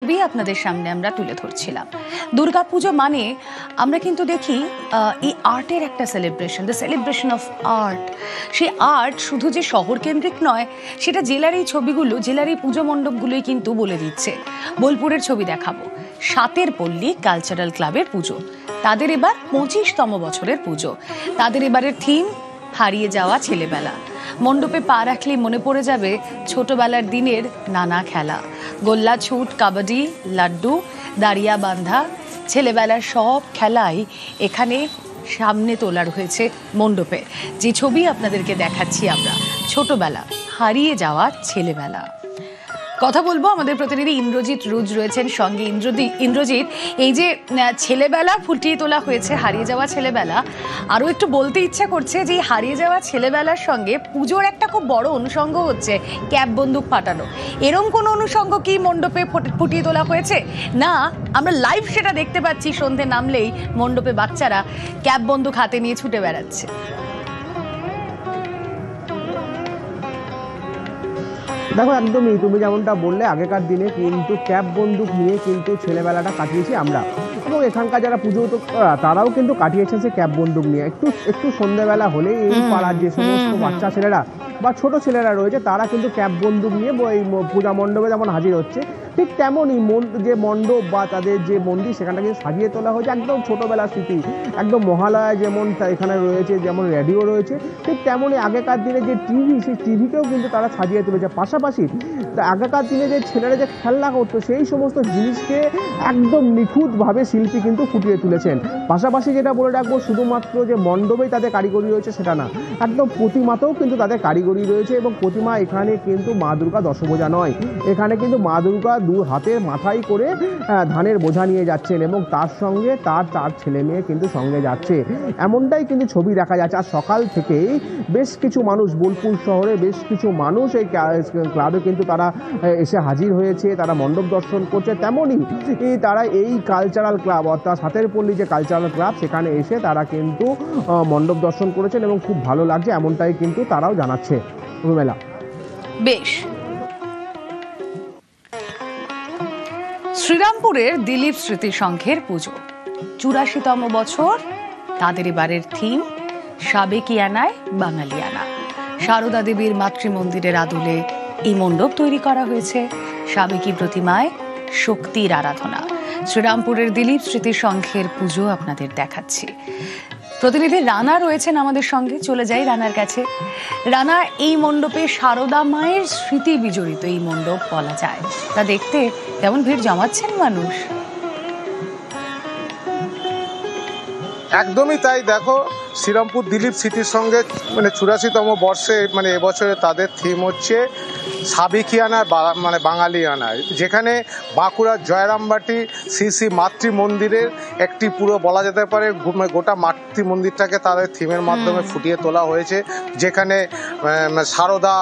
ছবি আপনাদের সামনে আমরা তুলে ধরছিলাম। দুর্গাপুজো মানে আমরা কিন্তু দেখি এই আর্টের একটা celebration, the celebration of art. সেই আর্ট শুধু যে শহর কেন্দ্রিক নয়, সেটা জেলার এই ছবিগুলো, জেলার এই পুজো মণ্ডপগুলোই কিন্তু বলে দিচ্ছে। বোলপুরের ছবি দেখাবো, সাতের পল্লী কালচারাল ক্লাবের পুজো। তাদের এবার 25তম বছরের পুজো। তাদের এবারের থিম হারিয়ে যাওয়া ছেলেবেলা। মণ্ডপে পা রাখলেই মনে পড়ে যাবে ছোটবেলার দিনের নানা খেলা, গোল্লা ছুট, কাবাডি, লাড্ডু, দাঁড়িয়া বান্ধা। ছেলেবেলার সব খেলাই এখানে সামনে তোলা রয়েছে মণ্ডপে। যে ছবি আপনাদেরকে দেখাচ্ছি আমরা, ছোটবেলা, হারিয়ে যাওয়া ছেলেবেলা। কথা বলবো, আমাদের প্রতিনিধি ইন্দ্রজিৎ রুজ রয়েছেন সঙ্গে। ইন্দ্রজিৎ, এই যে ছেলেবেলা ফুটিয়ে তোলা হয়েছে, হারিয়ে যাওয়া ছেলেবেলা, আরও একটু বলতে ইচ্ছা করছে যে হারিয়ে যাওয়া ছেলেবেলার সঙ্গে পুজোর একটা খুব বড় অনুষঙ্গ হচ্ছে ক্যাপ বন্দুক ফাটানো। এরম কোনো অনুষঙ্গ কি মণ্ডপে ফুটিয়ে তোলা হয়েছে? না, আমরা লাইভ সেটা দেখতে পাচ্ছি, সন্ধে নামলেই মণ্ডপে বাচ্চারা ক্যাপ বন্দুক হাতে নিয়ে ছুটে বেড়াচ্ছে। দেখো, একদমই তুমি যেমনটা বললে, আগেকার দিনে কিন্তু ক্যাপ বন্দুক নিয়ে কিন্তু ছেলেবেলাটা কাটিয়েছি আমরা, এবং এখানকার যারা পুজো তারাও কিন্তু কাটিয়েছে সে ক্যাপ বন্দুক নিয়ে। একটু সন্ধ্যেবেলা হলে এই পাড়ার যে সমস্ত বাচ্চা ছেলেরা বা ছোট ছেলেরা রয়েছে তারা কিন্তু ক্যাপ বন্দুক নিয়ে এই পূজা মণ্ডপে যেমন হাজির হচ্ছে, ঠিক তেমনই যে মণ্ডপ বা তাদের যে মন্দির সেখানটা কিন্তু সাজিয়ে তোলা হয়েছে একদম ছোটোবেলার স্মৃতি। একদম মহালয়া যেমন এখানে রয়েছে, যেমন রেডিও রয়েছে, ঠিক তেমনই আগেকার দিনে যে টিভি, সেই টিভিকেও কিন্তু তারা সাজিয়ে তুলেছে। পাশাপাশি আগেকার দিনে যে ছেলেরা যে খেলনা করতো সেই সমস্ত জিনিসকে একদম নিখুঁতভাবে শিল্পী কিন্তু ফুটিয়ে তুলেছেন। পাশাপাশি যেটা বলে রাখবো, শুধুমাত্র যে মণ্ডপেই তাদের কারিগরি রয়েছে সেটা না, একদম প্রতিমাতেও কিন্তু তাদের কারিগরি রয়েছে। এবং প্রতিমা এখানে কিন্তু মা দুর্গা দশভুজা নয়, এখানে কিন্তু মা দুর্গা দু হাতের মাথায় করে ধানের বোঝা নিয়ে যাচ্ছেন, এবং তার সঙ্গে তার 4 ছেলে মেয়ে কিন্তু সঙ্গে যাচ্ছে, এমনটাই কিন্তু ছবি দেখা যাচ্ছে। আর সকাল থেকেই বেশ কিছু মানুষ, বোলপুর শহরে বেশ কিছু মানুষ এই ক্লাবে কিন্তু তারা এসে হাজির হয়েছে, তারা মণ্ডপ দর্শন করছে। তেমনই তারা এই কালচারাল ক্লাব, অর্থাৎ সাতের পল্লী যে কালচারাল ক্লাব, সেখানে এসে তারা কিন্তু মণ্ডপ দর্শন করেছেন এবং খুব ভালো লাগছে, এমনটাই কিন্তু তারাও জানাচ্ছে। মেলা বেশ। শ্রীরামপুরের দিলীপ স্মৃতি সংঘের পুজো, 84তম বছর। তাদের এবারের থিম সাবেকিয়ানায় বাঙালিয়ানা। সারদা দেবীর মাতৃমন্দিরের আদলে এই মণ্ডপ তৈরি করা হয়েছে। সাবেকি প্রতিমায় শক্তির আরাধনা। শ্রীরামপুরের দিলীপ স্মৃতি সংঘের পুজো আপনাদের দেখাচ্ছি। প্রতিনিধি রানা রয়েছেন আমাদের সঙ্গে, চলে যাই রানার কাছে। রানা, এই মণ্ডপে সারদা মায়ের স্মৃতি বিজড়িত এই মণ্ডপ বলা যায়, তা দেখতে কেমন ভিড় জমাচ্ছেন মানুষ? একদমই তাই। দেখো, শ্রীরামপুর দিলীপ স্মৃতির সঙ্গে 84তম বর্ষে এবছরে তাদের থিম হচ্ছে সাবেকিয়ানা বাঙালিয়ানায়, যেখানে বাঁকুড়ার জয়রামবাটি শ্রী শ্রী মাতৃ মন্দিরের একটি পুরো বলা যেতে পারে গোটা মাতৃ মন্দিরটাকে তাদের থিমের মাধ্যমে ফুটিয়ে তোলা হয়েছে, যেখানে সারদা,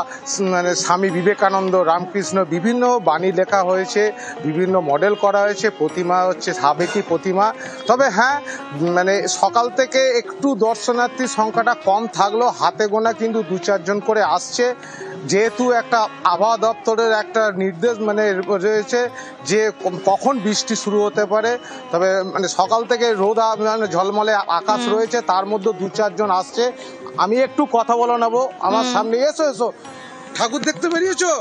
স্বামী বিবেকানন্দ, রামকৃষ্ণ, বিভিন্ন বাণী লেখা হয়েছে, বিভিন্ন মডেল করা হয়েছে। প্রতিমা হচ্ছে সাবেকি প্রতিমা। তবে হ্যাঁ, সকাল থেকে একটু দর্শনার্থীর সংখ্যাটা কম থাকলেও হাতে গোনা কিন্তু 2-4 জন করে আসছে, যেহেতু একটা আবহাওয়া দপ্তরের একটা নির্দেশ রয়েছে যে কখন বৃষ্টি শুরু হতে পারে। তবে সকাল থেকে রোদ ঝলমলে আকাশ রয়েছে, তার মধ্যে 2-4 জন আসছে। আমি একটু কথা বলে নেবো। আমার সামনে এসো। ঠাকুর দেখতে বেরিয়েছো?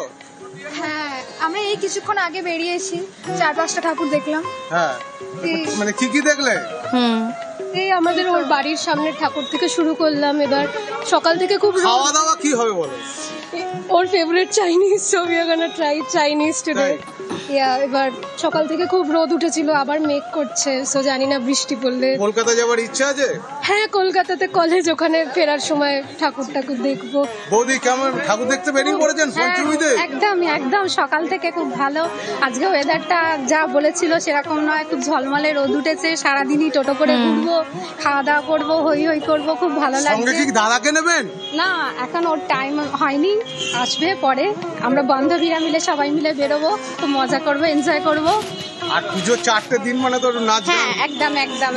হ্যাঁ, আমরা এই কিছুক্ষণ আগে বেরিয়েছি, 4-5টা ঠাকুর দেখলাম। হ্যাঁ, কি দেখলে? এই আমাদের ওর বাড়ির সামনে ঠাকুর থেকে শুরু করলাম। এবার সকাল থেকে খুব খাওয়া দাওয়া কি হবে বলো? ওর favourite Chinese, so we are gonna try Chinese today. এবার সকাল থেকে খুব রোদ উঠেছিল, আবার মেঘ করছে, সো জানি না বৃষ্টি পড়লে। কলকাতা যাওয়ার ইচ্ছা আছে? হ্যাঁ, কলকাতাতে কলেজ, ওখানে ফেরার সময় ঠাকুর দেখবো। বৌদি কেমন ঠাকুর দেখতে বেরিয়ে পড়েছেন পঞ্চমীতে? একদম সকাল থেকে খুব ভালো। আজকে ওয়েদারটা যা বলেছিল সেরকম নয়, খুব ঝলমলে রোদ উঠেছে। সারাদিনই টোটো করে ঘুরবো, খাওয়া দাওয়া করবো, হই করবো, খুব ভালো লাগছে। সঙ্গে কি দাদাকে নেবেন? না, এখন ওর টাইম হয়নি, আসবে পরে। আমরা বান্ধবীরা মিলে সবাই মিলে বেরোবো, খুব মজা করবো, এনজয় করবো। আর পুজো 4টে দিন তো নাচ। হ্যাঁ,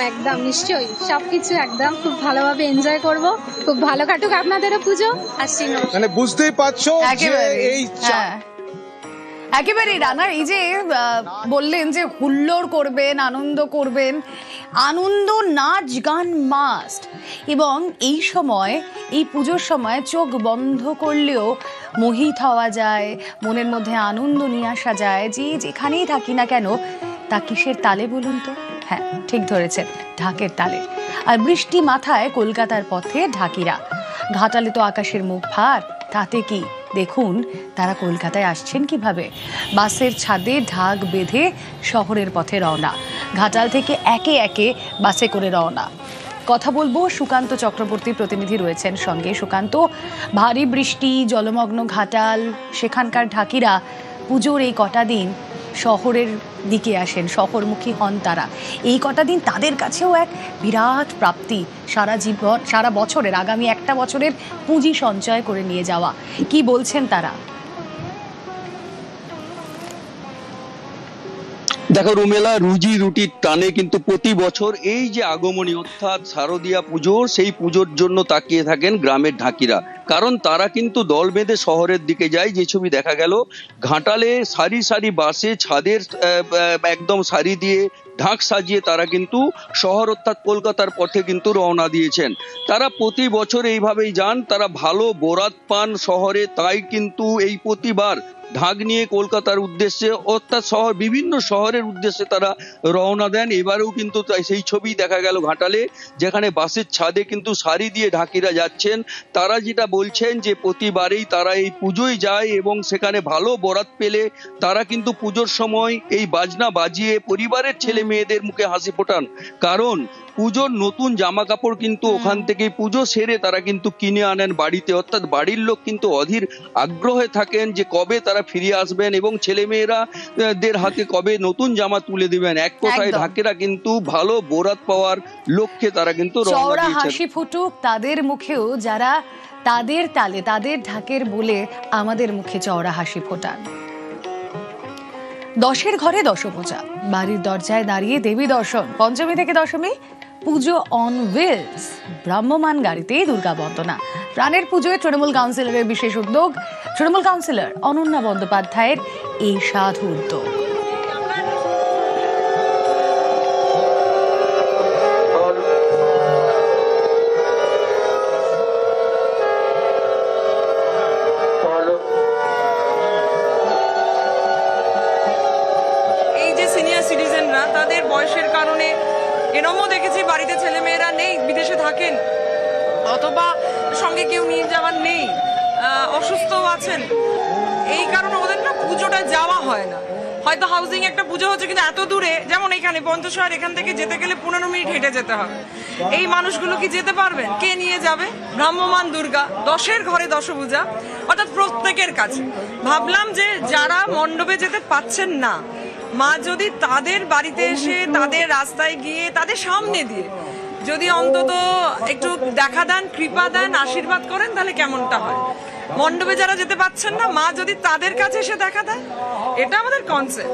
একদম নিশ্চয়ই সবকিছু একদম খুব ভালোভাবে এনজয় করবো। খুব ভালো কাটুক আপনাদেরও পুজো। আসছি, বুঝতেই পারছো যে এই একেবারেই রানা, এই যে বললেন যে হুল্লোড় করবেন, আনন্দ করবেন, আনন্দ নাচ গান মাস্ট, এবং এই সময়, এই পুজোর সময় চোখ বন্ধ করলেও মোহিত হওয়া যায়, মনের মধ্যে আনন্দ নিয়ে আসা যায়, যে যেখানেই থাকি না কেন তা কিসের তালে বলুন তো? হ্যাঁ, ঠিক ধরেছেন, ঢাকের তালে। আর বৃষ্টি মাথায় কলকাতার পথে ঢাকিরা, ঘাটালে তো আকাশের মুখ ভার, তাতে কি দেখুন তারা কলকাতায় আসছেন কিভাবে। বাসের ছাদে ঢাক বেঁধে শহরের পথে রওনা, ঘাটাল থেকে একে একে বাসে করে রওনা। কথা বলবো, সুকান্ত চক্রবর্তী প্রতিনিধি রয়েছেন সঙ্গে। সুকান্ত, ভারী বৃষ্টি, জলমগ্ন ঘাটাল, সেখানকার ঢাকিরা পুজোর এই কটা দিন শহরের দিকে আসেন, শহরমুখী হন তারা। এই কটা দিন তাদের কাছেও এক বিরাট প্রাপ্তি, সারা জীবন, সারা বছরের, আগামী একটা বছরের পুঁজি সঞ্চয় করে নিয়ে যাওয়া। কি বলছেন তারা? দেখো রুমেলা, রুজি রুটির টানে কিন্তু প্রতি বছর এই যে আগমনী অর্থাৎ শারদীয়া পুজো, সেই পুজোর জন্য তাকিয়ে থাকেন গ্রামের ঢাকিরা। কারণ তারা কিন্তু দল বেঁধে শহরের দিকে যায়। যে ছবি দেখা গেল, ঘাটালে সারি সারি বাসে ছাদের একদম সারি দিয়ে ঢাক সাজিয়ে তারা কিন্তু শহর অর্থাৎ কলকাতার পথে কিন্তু রওনা দিয়েছেন। তারা প্রতি বছর এইভাবেই যান, তারা ভালো বরাত পান শহরে, তাই কিন্তু এই প্রতিবার ঢাক নিয়ে কলকাতার উদ্দেশ্যে অর্থাৎ শহর, বিভিন্ন শহরের উদ্দেশ্যে তারা রওনা দেন। এবারেও কিন্তু সেই ছবি দেখা গেল ঘাটালে, যেখানে বাসের ছাদে কিন্তু সারি দিয়ে ঢাকিরা যাচ্ছেন। তারা যেটা বলছেন যে প্রতিবারেই তারা এই পুজোয় যায় এবং সেখানে ভালো বরাত পেলে তারা কিন্তু পুজোর সময় এই বাজনা বাজিয়ে পরিবারের ছেলে মেয়েদের মুখে হাসি ফোটান। কারণ পুজোর নতুন জামা কাপড় কিন্তু ওখান থেকে পুজো সেরে তারা কিন্তু কিনে আনেন বাড়িতে, অর্থাৎ বাড়ির লোক কিন্তু অধীর আগ্রহে থাকেন যে কবে তারা ফিরে আসবেন এবং ছেলে মেয়েরা দের হাতে কবে নতুন জামা তুলে দিবেন। এক কথায় ঢাকেরা কিন্তু ভালো বরাত পাওয়ার লক্ষ্যে তারা কিন্তু চওড়া হাসি ফুটুক তাদের মুখেও, যারা তাদের তালে, তাদের ঢাকের বলে আমাদের মুখে চওড়া হাসি ফোটান। দশের ঘরে দশপূজা, বাড়ির দরজায় দাঁড়িয়ে দেবী দর্শন, পঞ্চমী থেকে দশমী পুজো অন হুইলস, ভ্রাম্যমান গাড়িতেই দুর্গা বন্দনা। প্রাণের পুজোয় তৃণমূল কাউন্সিলরের বিশেষ উদ্যোগ, তৃণমূল কাউন্সিলর অনন্যা বন্দ্যোপাধ্যায়ের এই সাধু উদ্যোগ। এই যে সিনিয়র সিটিজেনরা, তাদের বয়সের কারণে এরমও দেখেছি বাড়িতে ছেলেমেয়েরা নেই, বিদেশে থাকেন, অথবা সঙ্গে কেউ নিয়ে যাওয়ার নেই, অসুস্থও আছেন, এই কারণে ওদের না পুজোটা যাওয়া হয় না। হয়তো হাউজিং একটা পুজো হচ্ছে কিন্তু এত দূরে, যেমন এখানে পঞ্চশহর, এখান থেকে যেতে গেলে 15 মিনিট হেঁটে যেতে হবে। এই মানুষগুলো কি যেতে পারবেন? কে নিয়ে যাবে? ভ্রাম্যমান দুর্গা, দশের ঘরে দশভূজা, অর্থাৎ প্রত্যেকের কাছে। ভাবলাম যে যারা মণ্ডপে যেতে পাচ্ছেন না, মা যদি তাদের বাড়িতে এসে, তাদের রাস্তায় গিয়ে, তাদের সামনে দিয়ে যদি অন্তত একটু দেখা দেন, কৃপা দেন, আশীর্বাদ করেন, তাহলে কেমনটা হয়। মণ্ডপে যারা যেতে পাচ্ছেন না, মা যদি তাদের কাছে এসে দেখা দেয়, এটা আমাদের কনসেপ্ট।